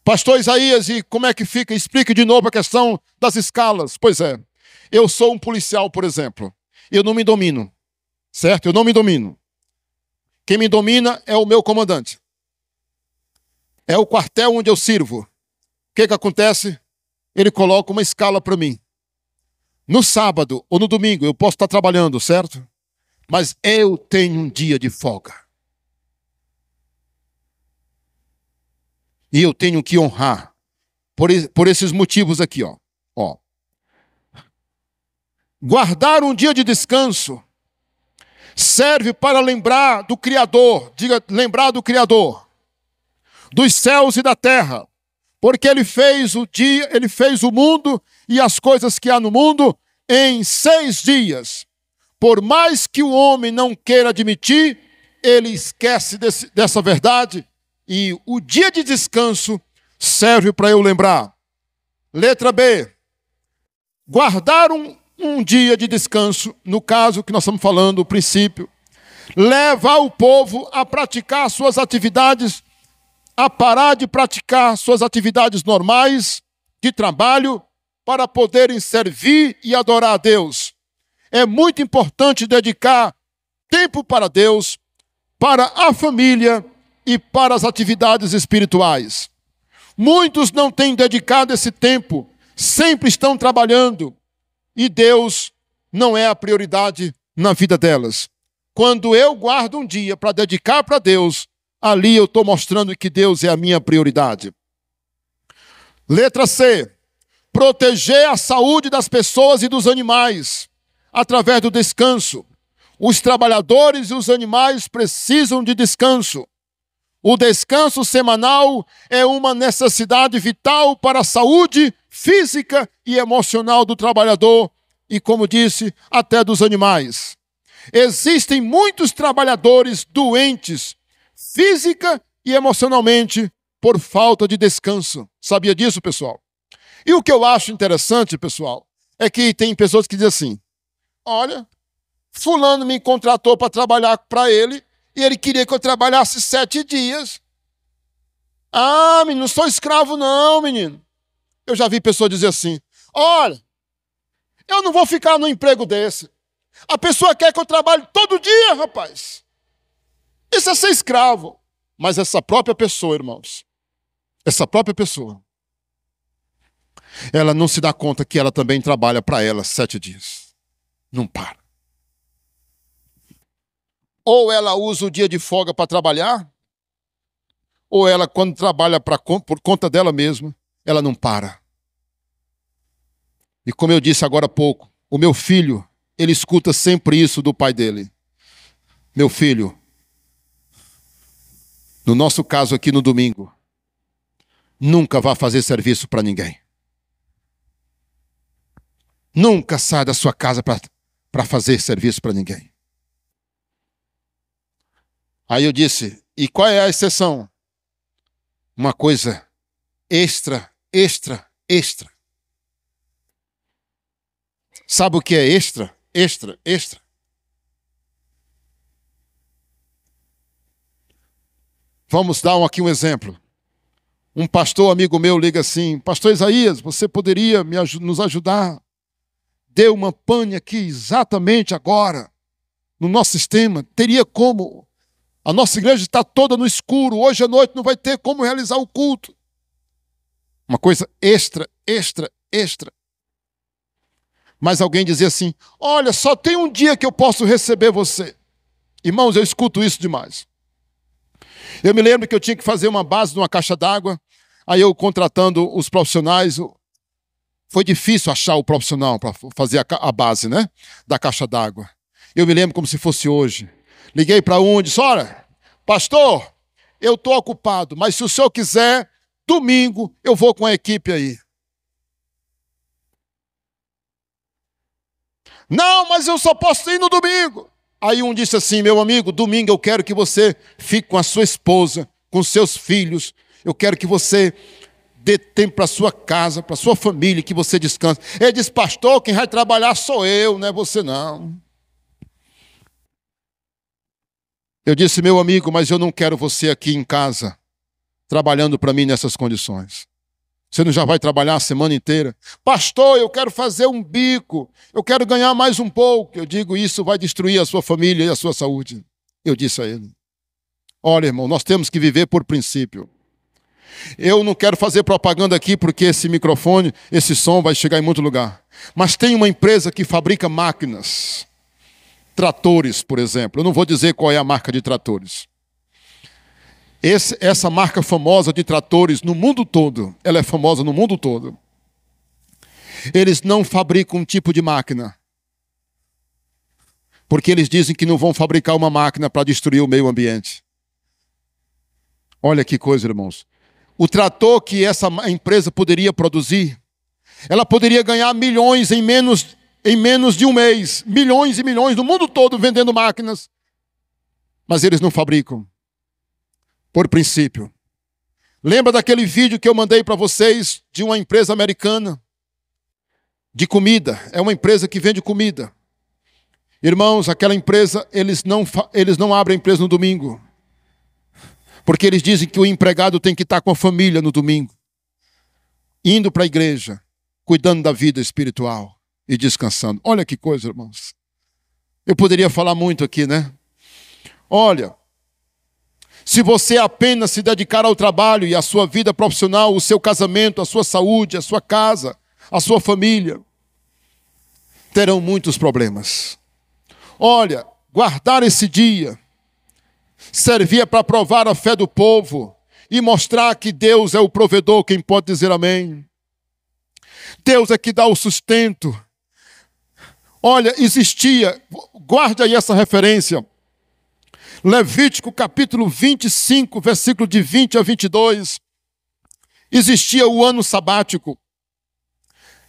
Pastor Isaías, e como é que fica? Explique de novo a questão das escalas. Pois é, eu sou um policial, por exemplo. Eu não me domino, certo? Eu não me domino. Quem me domina é o meu comandante. É o quartel onde eu sirvo. O que acontece? Ele coloca uma escala para mim. No sábado ou no domingo eu posso estar trabalhando, certo? Mas eu tenho um dia de folga. E eu tenho que honrar. Por esses motivos aqui, ó. Guardar um dia de descanso serve para lembrar do Criador. Diga, lembrar do Criador. Dos céus e da terra. Porque ele fez o dia, ele fez o mundo e as coisas que há no mundo em 6 dias. Por mais que o homem não queira admitir, ele esquece dessa verdade. E o dia de descanso serve para eu lembrar. Letra B. Guardar um dia de descanso, no caso que nós estamos falando, o princípio, leva o povo a praticar suas atividades, a parar de praticar suas atividades normais de trabalho para poderem servir e adorar a Deus. É muito importante dedicar tempo para Deus, para a família e para as atividades espirituais. Muitos não têm dedicado esse tempo, sempre estão trabalhando e Deus não é a prioridade na vida delas. Quando eu guardo um dia para dedicar para Deus, ali eu estou mostrando que Deus é a minha prioridade. Letra C. Proteger a saúde das pessoas e dos animais através do descanso. Os trabalhadores e os animais precisam de descanso. O descanso semanal é uma necessidade vital para a saúde física e emocional do trabalhador e, como disse, até dos animais. Existem muitos trabalhadores doentes física e emocionalmente por falta de descanso. Sabia disso, pessoal? E o que eu acho interessante, pessoal, é que tem pessoas que dizem assim: olha, fulano me contratou para trabalhar para ele e ele queria que eu trabalhasse 7 dias. Ah, menino, não sou escravo não, menino. Eu já vi pessoas dizer assim: olha, eu não vou ficar num emprego desse. A pessoa quer que eu trabalhe todo dia, rapaz. Isso é ser escravo. Mas essa própria pessoa, irmãos, essa própria pessoa, ela não se dá conta que ela também trabalha para ela 7 dias. Não para. Ou ela usa o dia de folga para trabalhar, ou ela, quando trabalha por conta dela mesma, ela não para. E como eu disse agora há pouco, o meu filho, ele escuta sempre isso do pai dele. Meu filho, no nosso caso aqui no domingo, nunca vá fazer serviço para ninguém. Nunca saia da sua casa para fazer serviço para ninguém. Aí eu disse: e qual é a exceção? Uma coisa extra. Sabe o que é extra? Extra. Vamos dar aqui um exemplo. Um pastor amigo meu liga assim: pastor Isaías, você poderia nos ajudar? Deu uma pane aqui exatamente agora, no nosso sistema. Teria como? A nossa igreja está toda no escuro. Hoje à noite não vai ter como realizar o culto. Uma coisa extra. Mas alguém dizia assim: olha, só tem um dia que eu posso receber você. Irmãos, eu escuto isso demais. Eu me lembro que eu tinha que fazer uma base numa caixa d'água. Aí eu contratando os profissionais, foi difícil achar o profissional para fazer a base, né, da caixa d'água. Eu me lembro como se fosse hoje. Liguei para um e disse: olha, pastor, eu estou ocupado, mas se o senhor quiser, domingo eu vou com a equipe aí. Não, mas eu só posso ir no domingo. Aí um disse assim: meu amigo, domingo eu quero que você fique com a sua esposa, com seus filhos. Eu quero que você dê tempo para a sua casa, para a sua família, que você descanse. Ele disse: pastor, quem vai trabalhar sou eu, não é você não. Eu disse: meu amigo, mas eu não quero você aqui em casa, trabalhando para mim nessas condições. Você não já vai trabalhar a semana inteira? Pastor, eu quero fazer um bico, eu quero ganhar mais um pouco. Eu digo: isso vai destruir a sua família e a sua saúde. Eu disse a ele: olha, irmão, nós temos que viver por princípio. Eu não quero fazer propaganda aqui porque esse microfone, esse som vai chegar em muito lugar. Mas tem uma empresa que fabrica máquinas, tratores, por exemplo. Eu não vou dizer qual é a marca de tratores. Essa marca famosa de tratores no mundo todo, ela é famosa no mundo todo. Eles não fabricam um tipo de máquina, porque eles dizem que não vão fabricar uma máquina para destruir o meio ambiente. Olha que coisa, irmãos. O trator que essa empresa poderia produzir, ela poderia ganhar milhões em menos de um mês. Milhões e milhões no mundo todo vendendo máquinas. Mas eles não fabricam. Por princípio. Lembra daquele vídeo que eu mandei para vocês de uma empresa americana de comida? É uma empresa que vende comida. Irmãos, aquela empresa, eles não abrem a empresa no domingo. Porque eles dizem que o empregado tem que estar com a família no domingo, indo para a igreja, cuidando da vida espiritual e descansando. Olha que coisa, irmãos. Eu poderia falar muito aqui, né? Olha, se você apenas se dedicar ao trabalho e à sua vida profissional, o seu casamento, a sua saúde, a sua casa, a sua família, terão muitos problemas. Olha, guardar esse dia servia para provar a fé do povo e mostrar que Deus é o provedor. Quem pode dizer amém? Deus é que dá o sustento. Olha, existia, guarde aí essa referência, Levítico capítulo 25, versículo de 20 a 22. Existia o ano sabático.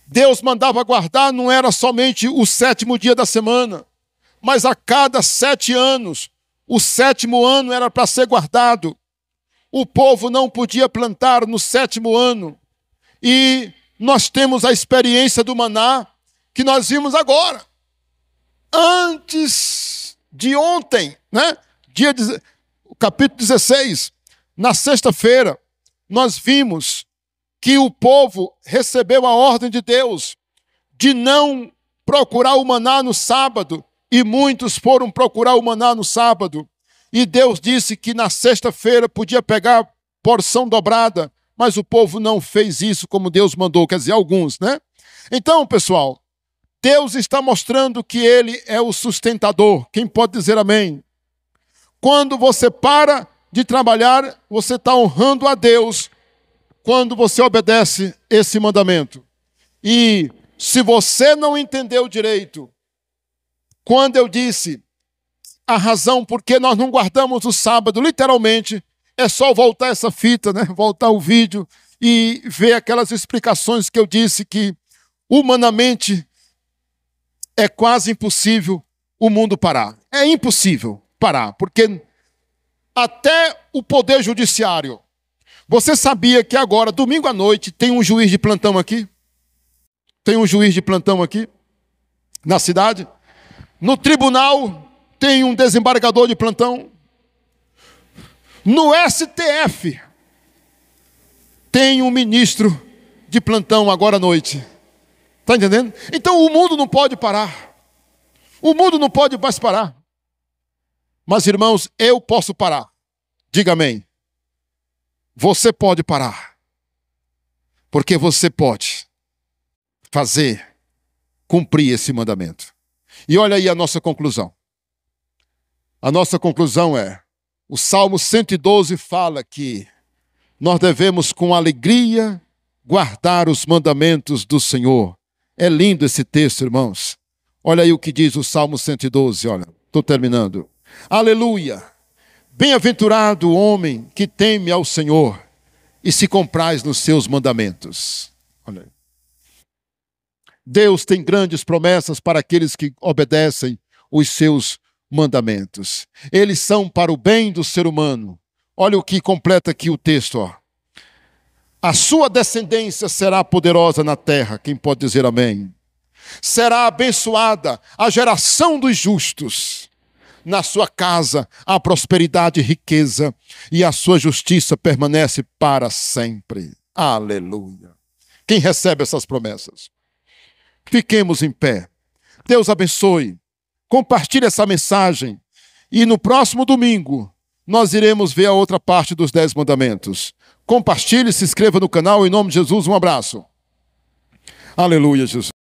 Deus mandava guardar, não era somente o 7º dia da semana, mas a cada 7 anos, o 7º ano era para ser guardado. O povo não podia plantar no 7º ano. E nós temos a experiência do maná que nós vimos agora. Antes de ontem, né? Capítulo 16, na sexta-feira, nós vimos que o povo recebeu a ordem de Deus de não procurar o maná no sábado, e muitos foram procurar o maná no sábado. E Deus disse que na sexta-feira podia pegar porção dobrada, mas o povo não fez isso como Deus mandou, quer dizer, alguns, né? Então, pessoal, Deus está mostrando que Ele é o sustentador. Quem pode dizer amém? Quando você para de trabalhar, você está honrando a Deus quando você obedece esse mandamento. E se você não entendeu direito, quando eu disse a razão por que nós não guardamos o sábado, literalmente, é só voltar essa fita, né? Voltar o vídeo e ver aquelas explicações que eu disse que humanamente é quase impossível o mundo parar. É impossível parar, porque até o poder judiciário. Você sabia que agora, domingo à noite, tem um juiz de plantão aqui? Tem um juiz de plantão aqui na cidade? No tribunal tem um desembargador de plantão. No STF tem um ministro de plantão agora à noite. Está entendendo? Então o mundo não pode parar. O mundo não pode mais parar. Mas, irmãos, eu posso parar. Diga amém. Você pode parar. Porque você pode cumprir esse mandamento. E olha aí a nossa conclusão. A nossa conclusão é, o Salmo 112 fala que nós devemos com alegria guardar os mandamentos do Senhor. É lindo esse texto, irmãos. Olha aí o que diz o Salmo 112, olha, estou terminando. Aleluia! Bem-aventurado o homem que teme ao Senhor e se compraz nos seus mandamentos. Olha aí. Deus tem grandes promessas para aqueles que obedecem os seus mandamentos. Eles são para o bem do ser humano. Olha o que completa aqui o texto, ó. A sua descendência será poderosa na terra. Quem pode dizer amém? Será abençoada a geração dos justos. Na sua casa há prosperidade e riqueza, e a sua justiça permanece para sempre. Aleluia. Quem recebe essas promessas? Fiquemos em pé. Deus abençoe. Compartilhe essa mensagem. E no próximo domingo, nós iremos ver a outra parte dos 10 mandamentos. Compartilhe, se inscreva no canal. Em nome de Jesus, um abraço. Aleluia, Jesus.